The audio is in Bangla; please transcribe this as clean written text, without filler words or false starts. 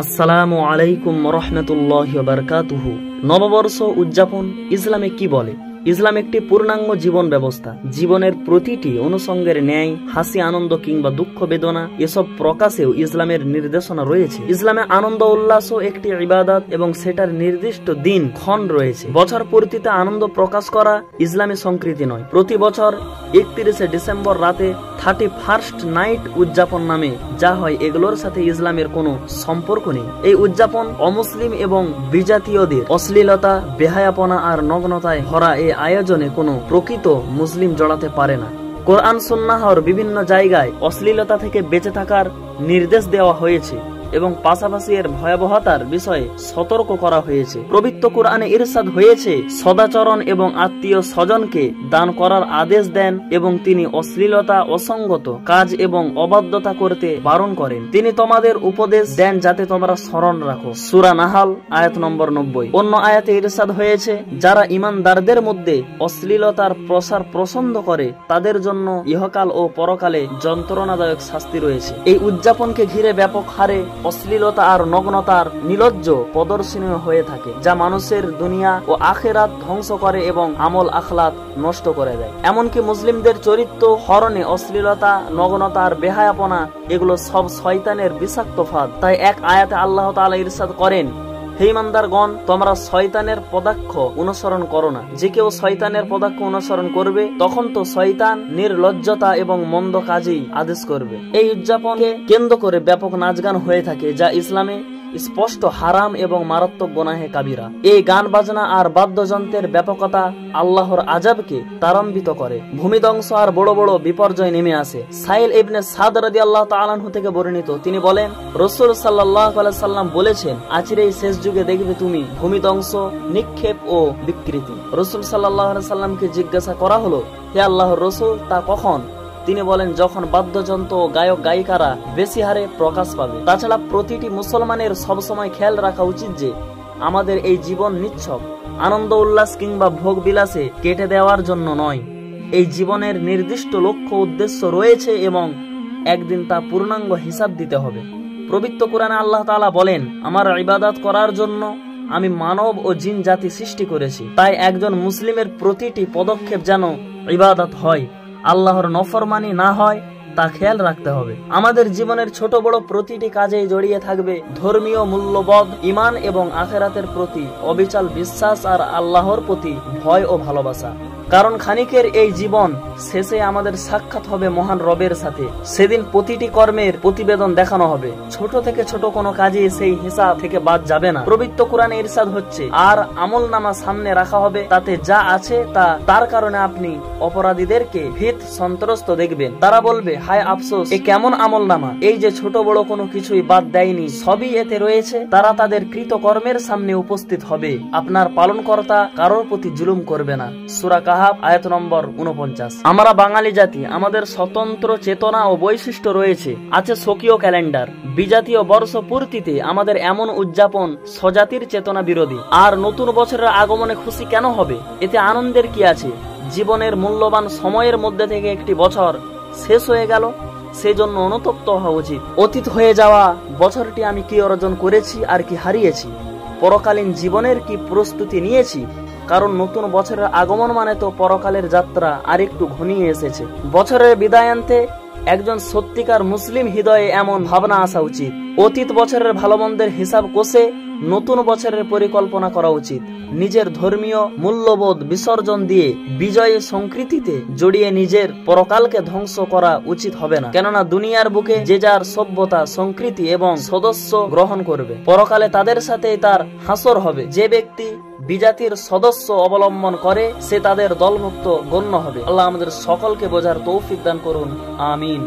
আসসালামু আলাইকুম রহমতুল্লাহি ওয়া বারাকাতুহু। নববর্ষ উদযাপন ইসলামে কি বলে? ইসলাম একটি পূর্ণাঙ্গ জীবন ব্যবস্থা। জীবনের প্রতিটি অনুষঙ্গের ন্যায়, হাসি, আনন্দ কিংবা দুঃখ বেদনা এসব প্রকাশেও ইসলামের নির্দেশনা রয়েছে। ইসলামে আনন্দ উল্লাসও একটি ইবাদত এবং সেটার নির্দিষ্ট দিন ক্ষণ রয়েছে। বছর পূর্তিতে আনন্দ প্রকাশ করা ইসলামী সংস্কৃতি নয়। প্রতি বছর 31শে ডিসেম্বর রাতে 31st নাইট উদযাপন নামে যা হয়, এগুলোর সাথে ইসলামের কোনো সম্পর্ক নেই। এই উদযাপন অমুসলিম এবং বিজাতীয়দের অশ্লীলতা, বেহায়াপনা আর নগ্নতায় ভরা এই আয়োজনে কোনো প্রকৃত মুসলিম জড়াতে পারে না। কোরআন সুন্নাহর বিভিন্ন জায়গায় অশ্লীলতা থেকে বেঁচে থাকার নির্দেশ দেওয়া হয়েছে এবং পাশাপাশি এর ভয়াবহতার বিষয়ে সতর্ক করা হয়েছে। পবিত্র কোরআনে ইরশাদ হয়েছে, সদাচরণ এবং আত্মীয় স্বজনকে দান করার আদেশ দেন এবং তিনি অশ্লীলতা, অসঙ্গত কাজ এবং অবাধ্যতা করতে বারণ করেন। তিনি তোমাদের উপদেশ দেন যাতে তোমরা স্মরণ রাখো। সূরা নাহাল আয়াত নম্বর 90। অন্য আয়াতে ইরশাদ হয়েছে, যারা ঈমানদারদের মধ্যে অশ্লীলতার প্রসার পছন্দ করে তাদের জন্য ইহকাল ও পরকালে যন্ত্রণাদায়ক শাস্তি রয়েছে। এই উদযাপনকে ঘিরে ব্যাপক হারে অশ্লীলতা আর নগ্নতার নির্লজ্জ প্রদর্শনী হয়ে থাকে, যা মানুষের দুনিয়া ও আখিরাত ধ্বংস করে এবং আমল আখলাক নষ্ট করে দেয়। এমনকি মুসলিমদের চরিত্র হরণে অশ্লীলতা, নগ্নতা আর বেহায়াপনা এগুলো সব শয়তানের বিষাক্ত ফাঁদ। তাই এক আয়াতে আল্লাহ তাআলা ইরশাদ করেন, হে ঈমানদারগণ, তোমরা শয়তানের পদাক্ষ অনুসরণ করো না। যে কেউ শয়তানের পদাক্ষ অনুসরণ করবে তখন তো শয়তান নির্লজ্জতা এবং মন্দ কাজেই আদেশ করবে। এই উদযাপনকে কেন্দ্র করে ব্যাপক নাচগান হয়ে থাকে, যা ইসলামে স্পষ্ট হারাম এবং মারাত্মক গুনাহে কাবিরা। এই গান বাজনা আর বাদ্যযন্ত্রের ব্যাপকতা আল্লাহর আযাবকে ত্বরান্বিত করে। ভূমিধ্বংস আর বড় বড় বিপর্যয় নেমে আসে। সাইল ইবনে সাদ রাদিয়াল্লাহু তাআলা আনহু থেকে বর্ণিত, তিনি বলেন, রাসূল সাল্লাল্লাহু আলাইহি সাল্লাম বলেছেন, আচিরেই শেষ যুগে দেখবে তুমি ভূমিধ্বংস, নিক্ষেপ ও বিকৃতি। রাসূল সাল্লাল্লাহু আলাইহি সাল্লামকে জিজ্ঞাসা করা হলো, হে আল্লাহর রাসূল, তা কখন? তিনি বলেন, যখন বাদ্যযন্ত্র ও গায়ক গায়িকারা বেশি হারে প্রকাশ পাবে। তাছাড়া প্রতিটি মুসলমানের সবসময় খেয়াল রাখা উচিত যে আমাদের এই জীবন নিছক আনন্দ উল্লাস কিংবা ভোগ বিলাসে কেটে দেওয়ার জন্য নয়। এই জীবনের নির্দিষ্ট লক্ষ্য উদ্দেশ্য রয়েছে এবং একদিন তা পূর্ণাঙ্গ হিসাব দিতে হবে। পবিত্র কোরআনে আল্লাহ তাআলা বলেন, আমার ইবাদত করার জন্য আমি মানব ও জিন জাতি সৃষ্টি করেছি। তাই একজন মুসলিমের প্রতিটি পদক্ষেপ যেন ইবাদত হয়, আল্লাহর নফরমানি না হয় তা খেয়াল রাখতে হবে। আমাদের জীবনের ছোট বড় প্রতিটি কাজেই জড়িয়ে থাকবে ধর্মীয় মূল্যবোধ, ঈমান এবং আখিরাতের প্রতি অবিচল বিশ্বাস আর আল্লাহর প্রতি ভয় ও ভালোবাসা। কারণ ক্ষণিকের এই জীবন শেষে আমাদের সাক্ষাৎ হবে মহান রবের সাথে। সেদিন প্রতিটি কর্মের প্রতিবেদন দেখানো হবে। ছোট থেকে ছোট কোনো কাজে সেই হিসাব থেকে বাদ যাবে না। পবিত্র কোরআনে ইরশাদ হচ্ছে, আর আমলনামা সামনে রাখা হবে, তাতে যা আছে তার কারণে আপনি অপরাধীদেরকে ভীত সন্ত্রস্ত দেখবেন। তারা বলবে, হায় আফসোস, এ কেমন আমলনামা! এই যে ছোট বড় কোনো কিছুই বাদ দেয়নি, সবই এতে রয়েছে। তারা তাদের কৃত কর্মের সামনে উপস্থিত হবে। আপনার পালনকর্তা কারোর প্রতি জুলুম করবে না। সূরা কাহাফ আয়াত নম্বর 49। আমরা বাঙালি জাতি, আমাদের স্বতন্ত্র চেতনা ও বৈশিষ্ট্য রয়েছে। আছে স্বকীয় ক্যালেন্ডার। বিজাতীয় বর্ষ পূর্তিতে আমাদের এমন উদযাপন স্বজাতির চেতনা বিরোধী। আর নতুন বছরের আগমনে খুশি কেন হবে? এতে আনন্দের কি আছে? জীবনের মূল্যবান সময়ের মধ্যে থেকে একটি বছর শেষ হয়ে গেল, সেজন্য অনুতপ্ত হওয়া উচিত। অতীত হয়ে যাওয়া বছরটি আমি কি অর্জন করেছি আর কি হারিয়েছি? পরকালীন জীবনের কি প্রস্তুতি নিয়েছি? কারণ নতুন বছরের আগমন মানে তো পরকালের যাত্রা আরেকটু ঘনিয়ে এসেছে। বছরের বিদায়ান্তে একজন সত্যিকার মুসলিম হৃদয়ে এমন ভাবনা আসা উচিত, অতীত বছরের ভালো মন্দের হিসাব কষে নতুন বছরের পরিকল্পনা করা উচিত। নিজের ধর্মীয় মূল্যবোধ বিসর্জন দিয়ে বিজয়ী সংস্কৃতিতে জড়িয়ে নিজের পরকালকে ধ্বংস করা উচিত হবে না। কেননা দুনিয়ার বুকে যে যার সভ্যতা, সংস্কৃতি এবং সদস্য গ্রহণ করবে, পরকালে তাদের সাথেই তার হাসর হবে। যে ব্যক্তি বিজাতির সদস্য অবলম্বন করে সে তাদের দলভুক্ত গণ্য হবে। আল্লাহ আমাদের সকলকে বোঝার তৌফিক দান করুন, আমিন।